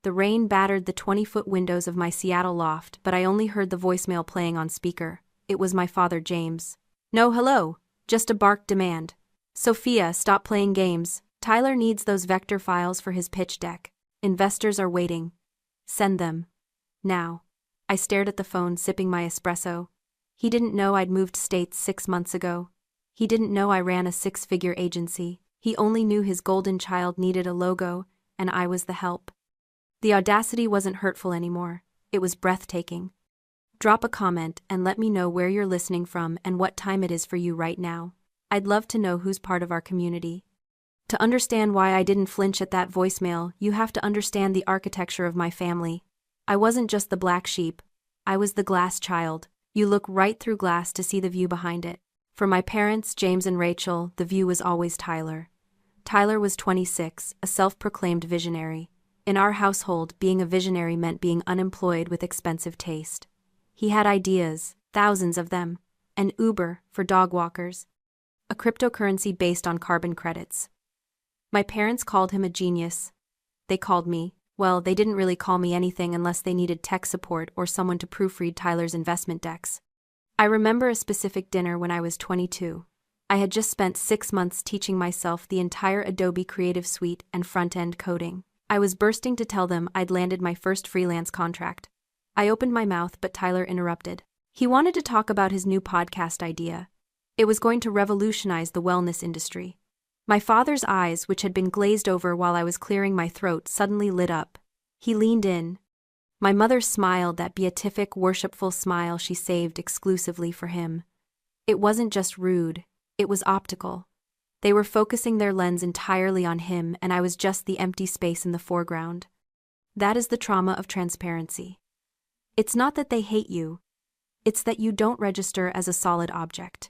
The rain battered the 20-foot windows of my Seattle loft, but I only heard the voicemail playing on speaker. It was my father, James. "No, hello. Just a barked demand. Sophia, stop playing games. Tyler needs those vector files for his pitch deck. Investors are waiting. Send them. Now." I stared at the phone, sipping my espresso. He didn't know I'd moved states 6 months ago. He didn't know I ran a 6-figure agency. He only knew his golden child needed a logo, and I was the help. The audacity wasn't hurtful anymore. It was breathtaking. Drop a comment and let me know where you're listening from and what time it is for you right now. I'd love to know who's part of our community. To understand why I didn't flinch at that voicemail, you have to understand the architecture of my family. I wasn't just the black sheep. I was the glass child. You look right through glass to see the view behind it. For my parents, James and Rachel, the view was always Tyler. Tyler was 26, a self-proclaimed visionary. In our household, being a visionary meant being unemployed with expensive taste. He had ideas, thousands of them. An Uber for dog walkers. A cryptocurrency based on carbon credits. My parents called him a genius. They called me, well, they didn't really call me anything unless they needed tech support or someone to proofread Tyler's investment decks. I remember a specific dinner when I was 22. I had just spent 6 months teaching myself the entire Adobe Creative Suite and front-end coding. I was bursting to tell them I'd landed my first freelance contract. I opened my mouth, but Tyler interrupted. He wanted to talk about his new podcast idea. It was going to revolutionize the wellness industry. My father's eyes, which had been glazed over while I was clearing my throat, suddenly lit up. He leaned in. My mother smiled, that beatific, worshipful smile she saved exclusively for him. It wasn't just rude, it was optical. They were focusing their lens entirely on him, and I was just the empty space in the foreground. That is the trauma of transparency. It's not that they hate you. It's that you don't register as a solid object.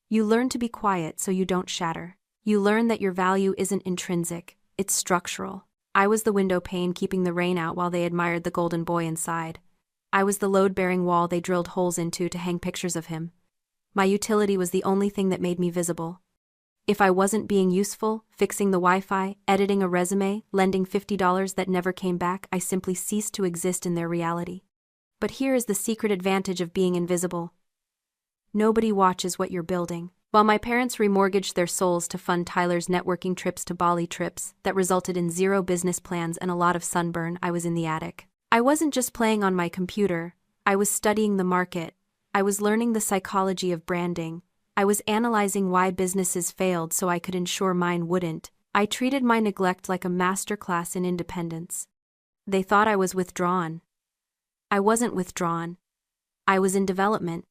You learn to be quiet so you don't shatter. You learn that your value isn't intrinsic, it's structural. I was the window pane keeping the rain out while they admired the golden boy inside. I was the load-bearing wall they drilled holes into to hang pictures of him. My utility was the only thing that made me visible. If I wasn't being useful, fixing the Wi-Fi, editing a resume, lending $50 that never came back, I simply ceased to exist in their reality. But here is the secret advantage of being invisible. Nobody watches what you're building. While my parents remortgaged their souls to fund Tyler's networking trips to Bali trips that resulted in 0 business plans and a lot of sunburn, I was in the attic. I wasn't just playing on my computer. I was studying the market. I was learning the psychology of branding. I was analyzing why businesses failed so I could ensure mine wouldn't. I treated my neglect like a masterclass in independence. They thought I was withdrawn. I wasn't withdrawn. I was in development.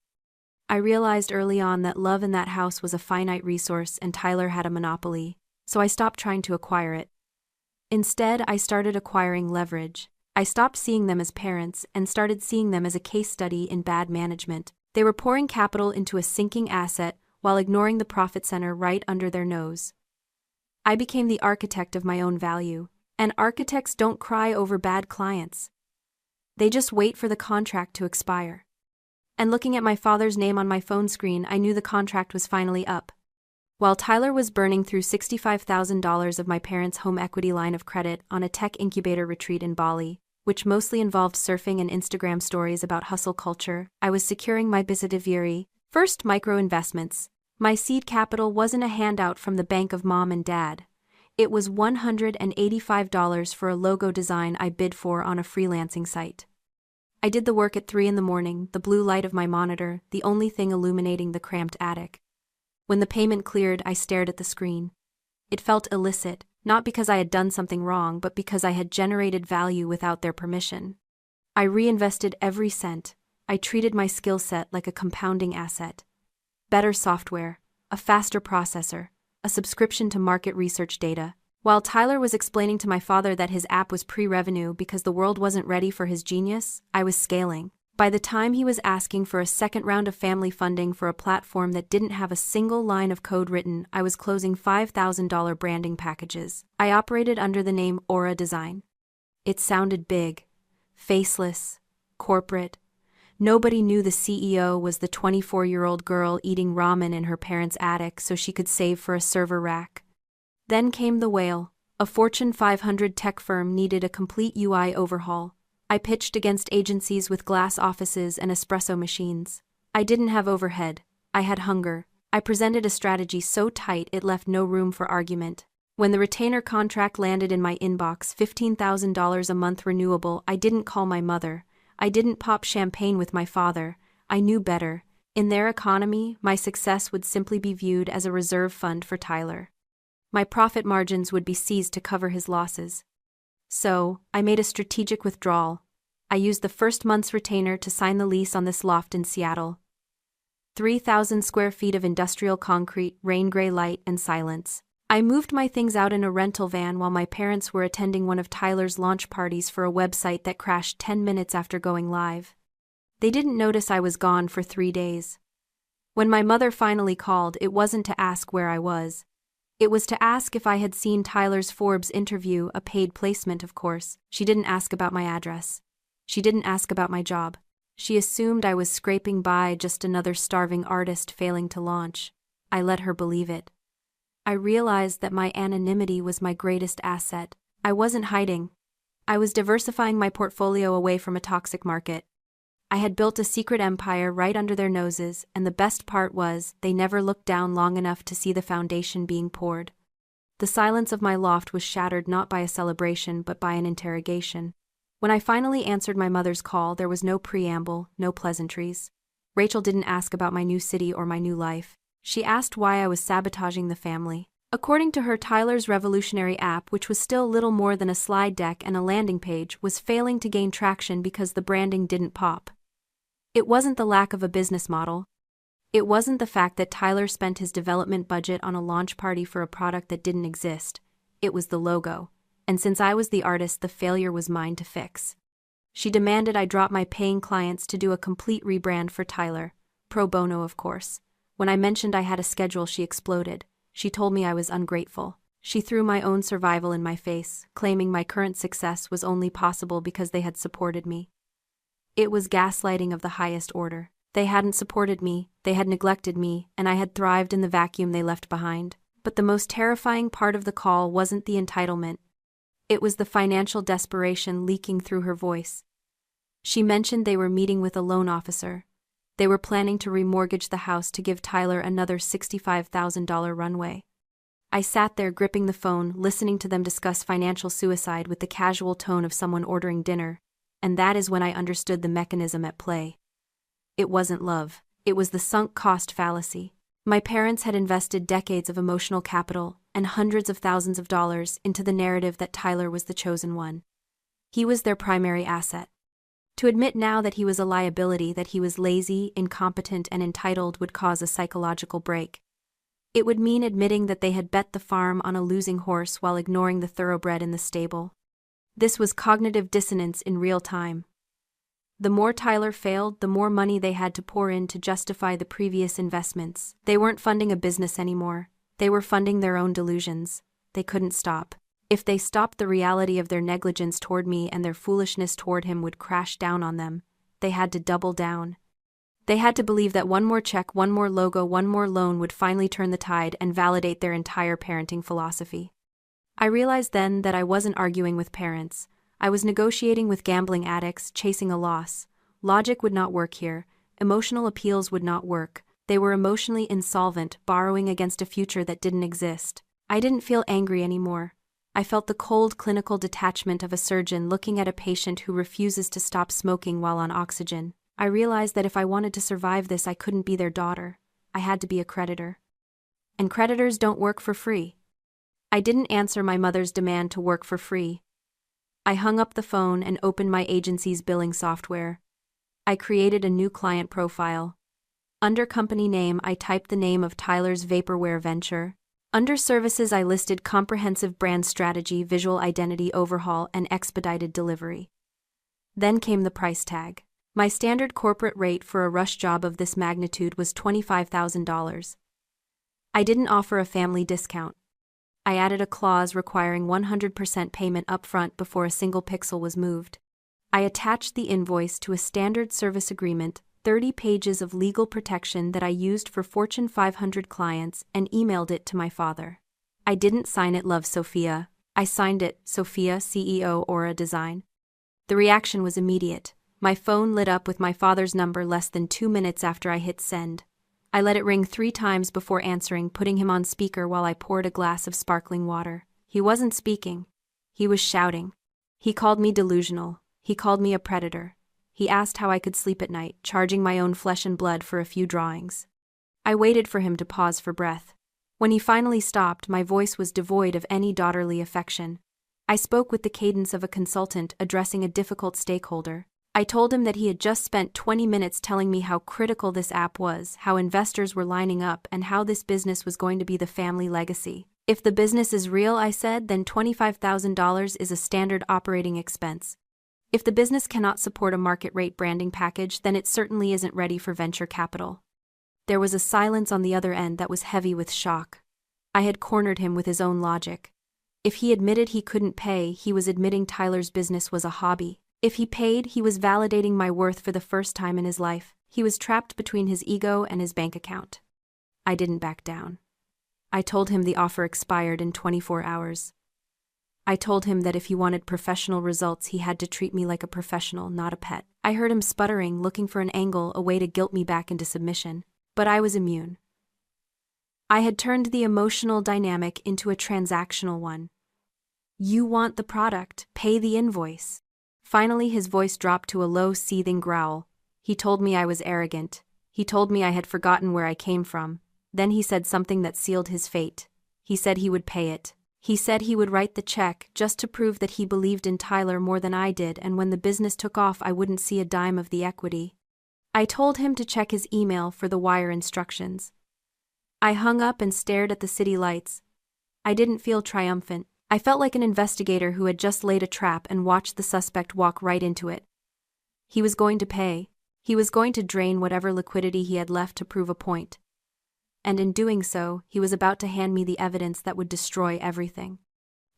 I realized early on that love in that house was a finite resource and Tyler had a monopoly, so I stopped trying to acquire it. Instead, I started acquiring leverage. I stopped seeing them as parents and started seeing them as a case study in bad management. They were pouring capital into a sinking asset while ignoring the profit center right under their nose. I became the architect of my own value, and architects don't cry over bad clients. They just wait for the contract to expire. And looking at my father's name on my phone screen, I knew the contract was finally up. While Tyler was burning through $65,000 of my parents' home equity line of credit on a tech incubator retreat in Bali, which mostly involved surfing and Instagram stories about hustle culture, I was securing my Bisitaviri, first micro investments. My seed capital wasn't a handout from the bank of mom and dad. It was $185 for a logo design I bid for on a freelancing site. I did the work at 3 a.m, the blue light of my monitor, the only thing illuminating the cramped attic. When the payment cleared, I stared at the screen. It felt illicit, not because I had done something wrong, but because I had generated value without their permission. I reinvested every cent. I treated my skill set like a compounding asset. Better software, a faster processor, a subscription to market research data. While Tyler was explaining to my father that his app was pre-revenue because the world wasn't ready for his genius, I was scaling. By the time he was asking for a second round of family funding for a platform that didn't have a single line of code written, I was closing $5,000 branding packages. I operated under the name Aura Design. It sounded big, faceless, corporate. Nobody knew the CEO was the 24-year-old girl eating ramen in her parents' attic so she could save for a server rack. Then came the whale, A Fortune 500 tech firm needed a complete UI overhaul. I pitched against agencies with glass offices and espresso machines. I didn't have overhead. I had hunger. I presented a strategy so tight it left no room for argument. When the retainer contract landed in my inbox, $15,000 a month renewable, I didn't call my mother. I didn't pop champagne with my father. I knew better. In their economy, my success would simply be viewed as a reserve fund for Tyler. My profit margins would be seized to cover his losses. So, I made a strategic withdrawal. I used the first month's retainer to sign the lease on this loft in Seattle. 3,000 square feet of industrial concrete, rain-gray light, and silence. I moved my things out in a rental van while my parents were attending one of Tyler's launch parties for a website that crashed 10 minutes after going live. They didn't notice I was gone for 3 days. When my mother finally called, it wasn't to ask where I was. It was to ask if I had seen Tyler's Forbes interview, a paid placement, of course. She didn't ask about my address. She didn't ask about my job. She assumed I was scraping by, just another starving artist failing to launch. I let her believe it. I realized that my anonymity was my greatest asset. I wasn't hiding. I was diversifying my portfolio away from a toxic market. I had built a secret empire right under their noses, and the best part was, they never looked down long enough to see the foundation being poured. The silence of my loft was shattered not by a celebration but by an interrogation. When I finally answered my mother's call, there was no preamble, no pleasantries. Rachel didn't ask about my new city or my new life. She asked why I was sabotaging the family. According to her, Tyler's revolutionary app, which was still little more than a slide deck and a landing page, was failing to gain traction because the branding didn't pop. It wasn't the lack of a business model. It wasn't the fact that Tyler spent his development budget on a launch party for a product that didn't exist. It was the logo. And since I was the artist, the failure was mine to fix. She demanded I drop my paying clients to do a complete rebrand for Tyler. Pro bono, of course. When I mentioned I had a schedule, she exploded. She told me I was ungrateful. She threw my own survival in my face, claiming my current success was only possible because they had supported me. It was gaslighting of the highest order. They hadn't supported me, they had neglected me, and I had thrived in the vacuum they left behind. But the most terrifying part of the call wasn't the entitlement. It was the financial desperation leaking through her voice. She mentioned they were meeting with a loan officer. They were planning to remortgage the house to give Tyler another $65,000 runway. I sat there gripping the phone, listening to them discuss financial suicide with the casual tone of someone ordering dinner, and that is when I understood the mechanism at play. It wasn't love. It was the sunk cost fallacy. My parents had invested decades of emotional capital and hundreds of thousands of dollars into the narrative that Tyler was the chosen one. He was their primary asset. To admit now that he was a liability, that he was lazy, incompetent, and entitled would cause a psychological break. It would mean admitting that they had bet the farm on a losing horse while ignoring the thoroughbred in the stable. This was cognitive dissonance in real time. The more Tyler failed, the more money they had to pour in to justify the previous investments. They weren't funding a business anymore. They were funding their own delusions. They couldn't stop. If they stopped, the reality of their negligence toward me and their foolishness toward him would crash down on them. They had to double down. They had to believe that one more check, one more logo, one more loan would finally turn the tide and validate their entire parenting philosophy. I realized then that I wasn't arguing with parents. I was negotiating with gambling addicts, chasing a loss. Logic would not work here. Emotional appeals would not work. They were emotionally insolvent, borrowing against a future that didn't exist. I didn't feel angry anymore. I felt the cold clinical detachment of a surgeon looking at a patient who refuses to stop smoking while on oxygen. I realized that if I wanted to survive this, I couldn't be their daughter. I had to be a creditor. And creditors don't work for free. I didn't answer my mother's demand to work for free. I hung up the phone and opened my agency's billing software. I created a new client profile. Under company name, I typed the name of Tyler's vaporware venture. Under services, I listed comprehensive brand strategy, visual identity overhaul, and expedited delivery. Then came the price tag. My standard corporate rate for a rush job of this magnitude was $25,000. I didn't offer a family discount. I added a clause requiring 100% payment upfront before a single pixel was moved. I attached the invoice to a standard service agreement, 30 pages of legal protection that I used for Fortune 500 clients, and emailed it to my father. I didn't sign it "Love Sophia." I signed it, Sophia, CEO, Aura Design. The reaction was immediate. My phone lit up with my father's number less than 2 minutes after I hit send. I let it ring 3 times before answering, putting him on speaker while I poured a glass of sparkling water. He wasn't speaking. He was shouting. He called me delusional. He called me a predator. He asked how I could sleep at night, charging my own flesh and blood for a few drawings. I waited for him to pause for breath. When he finally stopped, my voice was devoid of any daughterly affection. I spoke with the cadence of a consultant addressing a difficult stakeholder. I told him that he had just spent 20 minutes telling me how critical this app was, how investors were lining up, and how this business was going to be the family legacy. If the business is real, I said, then $25,000 is a standard operating expense. If the business cannot support a market-rate branding package, then it certainly isn't ready for venture capital. There was a silence on the other end that was heavy with shock. I had cornered him with his own logic. If he admitted he couldn't pay, he was admitting Tyler's business was a hobby. If he paid, he was validating my worth for the first time in his life. He was trapped between his ego and his bank account. I didn't back down. I told him the offer expired in 24 hours. I told him that if he wanted professional results, he had to treat me like a professional, not a pet. I heard him sputtering, looking for an angle, a way to guilt me back into submission. But I was immune. I had turned the emotional dynamic into a transactional one. You want the product, pay the invoice. Finally, his voice dropped to a low, seething growl. He told me I was arrogant. He told me I had forgotten where I came from. Then he said something that sealed his fate. He said he would pay it. He said he would write the check just to prove that he believed in Tyler more than I did, and when the business took off, I wouldn't see a dime of the equity. I told him to check his email for the wire instructions. I hung up and stared at the city lights. I didn't feel triumphant. I felt like an investigator who had just laid a trap and watched the suspect walk right into it. He was going to pay. He was going to drain whatever liquidity he had left to prove a point. And in doing so, he was about to hand me the evidence that would destroy everything.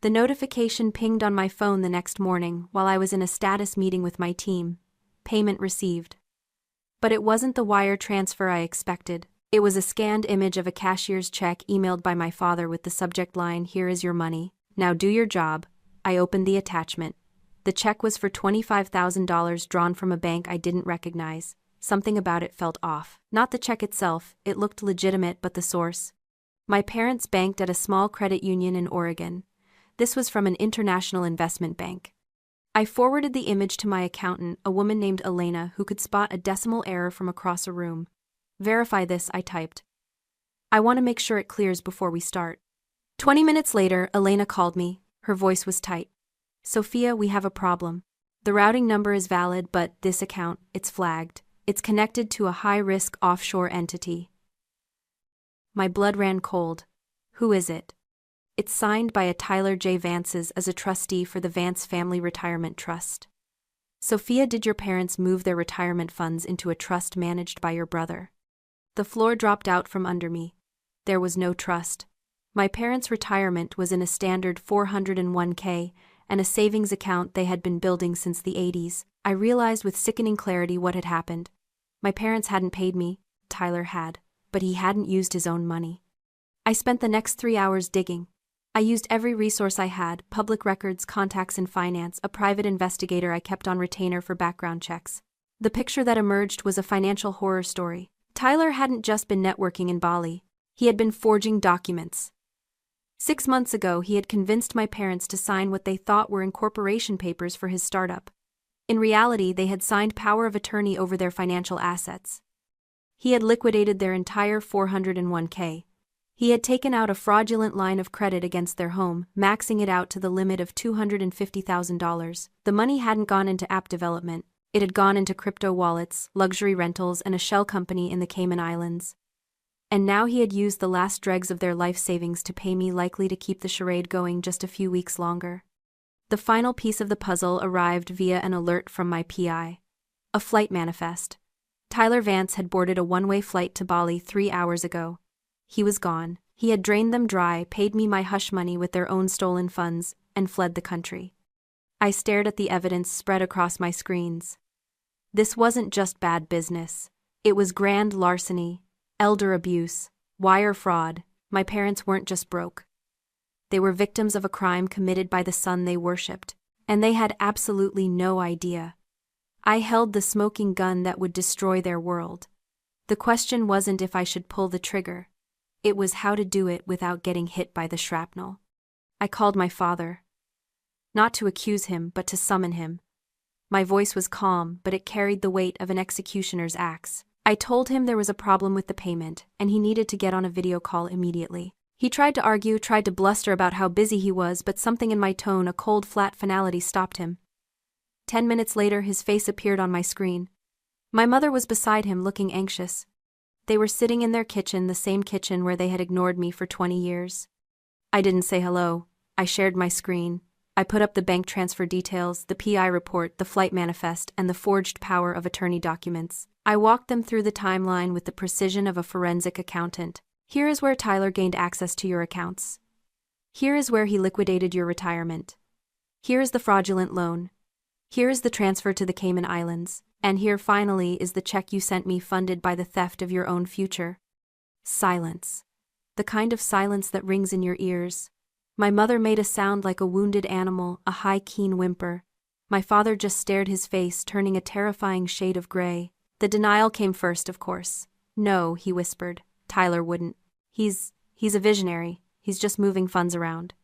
The notification pinged on my phone the next morning while I was in a status meeting with my team. Payment received. But it wasn't the wire transfer I expected. It was a scanned image of a cashier's check emailed by my father with the subject line, "Here is your money. Now do your job." I opened the attachment. The check was for $25,000 drawn from a bank I didn't recognize. Something about it felt off. Not the check itself, it looked legitimate, but the source. My parents banked at a small credit union in Oregon. This was from an international investment bank. I forwarded the image to my accountant, a woman named Elena, who could spot a decimal error from across a room. "Verify this," I typed. "I want to make sure it clears before we start." 20 minutes later, Elena called me. Her voice was tight. "Sophia, we have a problem. The routing number is valid, but this account, it's flagged. It's connected to a high-risk offshore entity." My blood ran cold. Who is it? It's signed by a Tyler J. Vance's as a trustee for the Vance Family Retirement Trust. "Sophia, did your parents move their retirement funds into a trust managed by your brother?" The floor dropped out from under me. There was no trust. My parents' retirement was in a standard 401k and a savings account they had been building since the 80s. I realized with sickening clarity what had happened. My parents hadn't paid me. Tyler had, but he hadn't used his own money. I spent the next 3 hours digging. I used every resource I had: public records, contacts in finance, a private investigator I kept on retainer for background checks. The picture that emerged was a financial horror story. Tyler hadn't just been networking in Bali. He had been forging documents. 6 months ago, he had convinced my parents to sign what they thought were incorporation papers for his startup. In reality, they had signed power of attorney over their financial assets. He had liquidated their entire 401k. He had taken out a fraudulent line of credit against their home, maxing it out to the limit of $250,000. The money hadn't gone into app development. It had gone into crypto wallets, luxury rentals, and a shell company in the Cayman Islands. And now he had used the last dregs of their life savings to pay me, likely to keep the charade going just a few weeks longer. The final piece of the puzzle arrived via an alert from my PI. A flight manifest. Tyler Vance had boarded a one-way flight to Bali 3 hours ago. He was gone. He had drained them dry, paid me my hush money with their own stolen funds, and fled the country. I stared at the evidence spread across my screens. This wasn't just bad business. It was grand larceny, elder abuse, wire fraud. My parents weren't just broke. They were victims of a crime committed by the son they worshipped, and they had absolutely no idea. I held the smoking gun that would destroy their world. The question wasn't if I should pull the trigger. It was how to do it without getting hit by the shrapnel. I called my father. Not to accuse him, but to summon him. My voice was calm, but it carried the weight of an executioner's axe. I told him there was a problem with the payment, and he needed to get on a video call immediately. He tried to argue, tried to bluster about how busy he was, but something in my tone, a cold, flat finality, stopped him. 10 minutes later, his face appeared on my screen. My mother was beside him, looking anxious. They were sitting in their kitchen, the same kitchen where they had ignored me for 20 years. I didn't say hello. I shared my screen. I put up the bank transfer details, the PI report, the flight manifest, and the forged power of attorney documents. I walked them through the timeline with the precision of a forensic accountant. Here is where Tyler gained access to your accounts. Here is where he liquidated your retirement. Here is the fraudulent loan. Here is the transfer to the Cayman Islands. And here finally is the check you sent me funded by the theft of your own future. Silence. The kind of silence that rings in your ears. My mother made a sound like a wounded animal, a high, keen whimper. My father just stared, his face turning a terrifying shade of gray. The denial came first, of course. No, he whispered. Tyler wouldn't. He's a visionary. He's just moving funds around.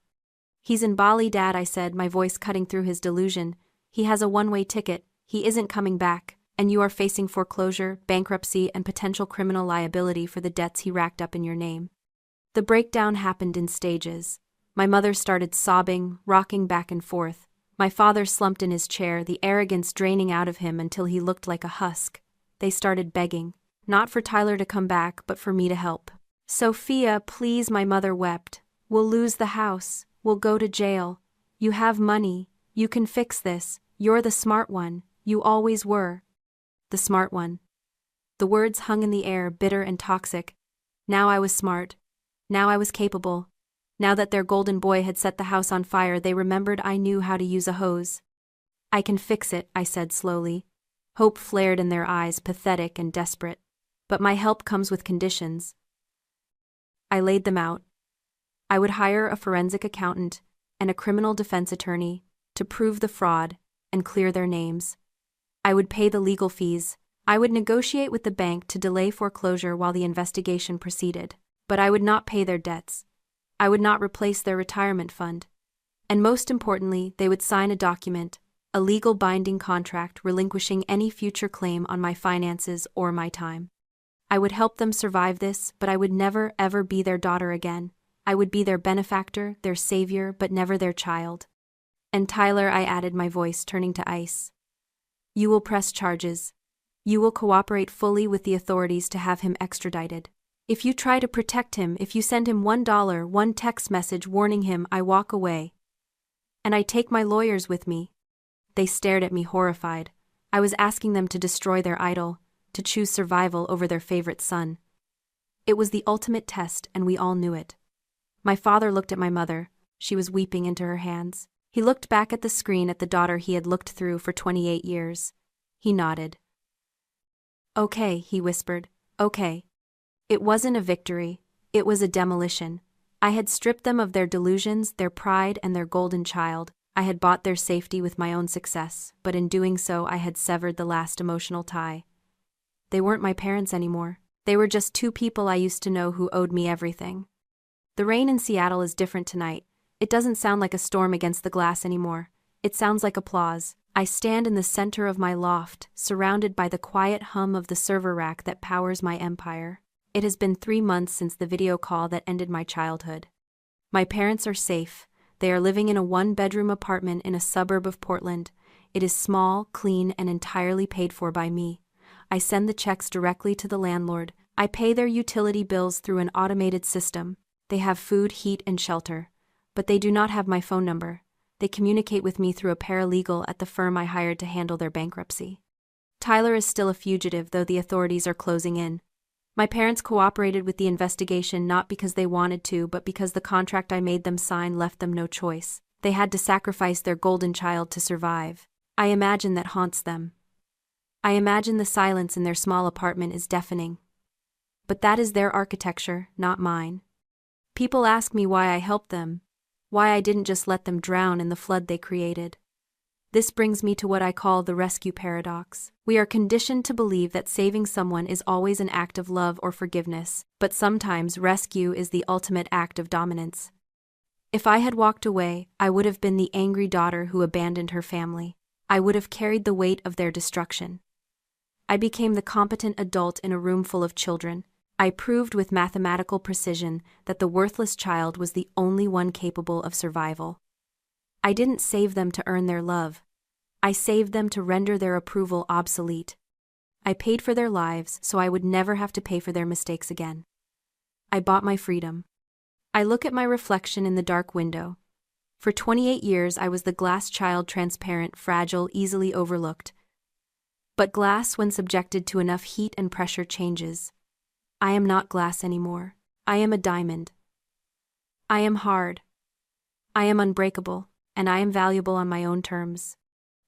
He's in Bali, Dad, I said, my voice cutting through his delusion. He has a one-way ticket. He isn't coming back, and you are facing foreclosure, bankruptcy, and potential criminal liability for the debts he racked up in your name. The breakdown happened in stages. My mother started sobbing, rocking back and forth. My father slumped in his chair, the arrogance draining out of him until he looked like a husk. They started begging, not for Tyler to come back, but for me to help. Sophia, please, my mother wept. We'll lose the house. We'll go to jail. You have money. You can fix this. You're the smart one. You always were. The smart one. The words hung in the air, bitter and toxic. Now I was smart. Now I was capable. Now that their golden boy had set the house on fire, they remembered I knew how to use a hose. I can fix it, I said slowly. Hope flared in their eyes, pathetic and desperate. But my help comes with conditions. I laid them out. I would hire a forensic accountant and a criminal defense attorney to prove the fraud and clear their names. I would pay the legal fees. I would negotiate with the bank to delay foreclosure while the investigation proceeded. But I would not pay their debts. I would not replace their retirement fund. And most importantly, they would sign a document, a legal binding contract relinquishing any future claim on my finances or my time. I would help them survive this, but I would never, ever be their daughter again. I would be their benefactor, their savior, but never their child. And Tyler, I added, my voice turning to ice. You will press charges. You will cooperate fully with the authorities to have him extradited. If you try to protect him, if you send him $1, one text message warning him, I walk away. And I take my lawyers with me. They stared at me horrified. I was asking them to destroy their idol, to choose survival over their favorite son. It was the ultimate test, and we all knew it. My father looked at my mother. She was weeping into her hands. He looked back at the screen at the daughter he had looked through for 28 years. He nodded. Okay, he whispered. Okay. It wasn't a victory. It was a demolition. I had stripped them of their delusions, their pride, and their golden child. I had bought their safety with my own success, but in doing so I had severed the last emotional tie. They weren't my parents anymore. They were just two people I used to know who owed me everything. The rain in Seattle is different tonight. It doesn't sound like a storm against the glass anymore. It sounds like applause. I stand in the center of my loft, surrounded by the quiet hum of the server rack that powers my empire. It has been 3 months since the video call that ended my childhood. My parents are safe. They are living in a 1-bedroom apartment in a suburb of Portland. It is small, clean, and entirely paid for by me. I send the checks directly to the landlord. I pay their utility bills through an automated system. They have food, heat, and shelter. But they do not have my phone number. They communicate with me through a paralegal at the firm I hired to handle their bankruptcy. Tyler is still a fugitive, though the authorities are closing in. My parents cooperated with the investigation not because they wanted to, but because the contract I made them sign left them no choice. They had to sacrifice their golden child to survive. I imagine that haunts them. I imagine the silence in their small apartment is deafening. But that is their architecture, not mine. People ask me why I helped them. Why I didn't just let them drown in the flood they created. This brings me to what I call the rescue paradox. We are conditioned to believe that saving someone is always an act of love or forgiveness, but sometimes rescue is the ultimate act of dominance. If I had walked away, I would have been the angry daughter who abandoned her family. I would have carried the weight of their destruction. I became the competent adult in a room full of children. I proved with mathematical precision that the worthless child was the only one capable of survival. I didn't save them to earn their love. I saved them to render their approval obsolete. I paid for their lives so I would never have to pay for their mistakes again. I bought my freedom. I look at my reflection in the dark window. For 28 years I was the glass child, transparent, fragile, easily overlooked. But glass, when subjected to enough heat and pressure, changes. I am not glass anymore. I am a diamond. I am hard. I am unbreakable, and I am valuable on my own terms.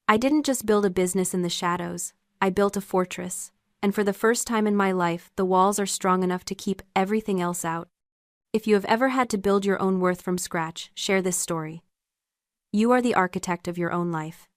I didn't just build a business in the shadows, I built a fortress, and for the first time in my life, the walls are strong enough to keep everything else out. If you have ever had to build your own worth from scratch, share this story. You are the architect of your own life.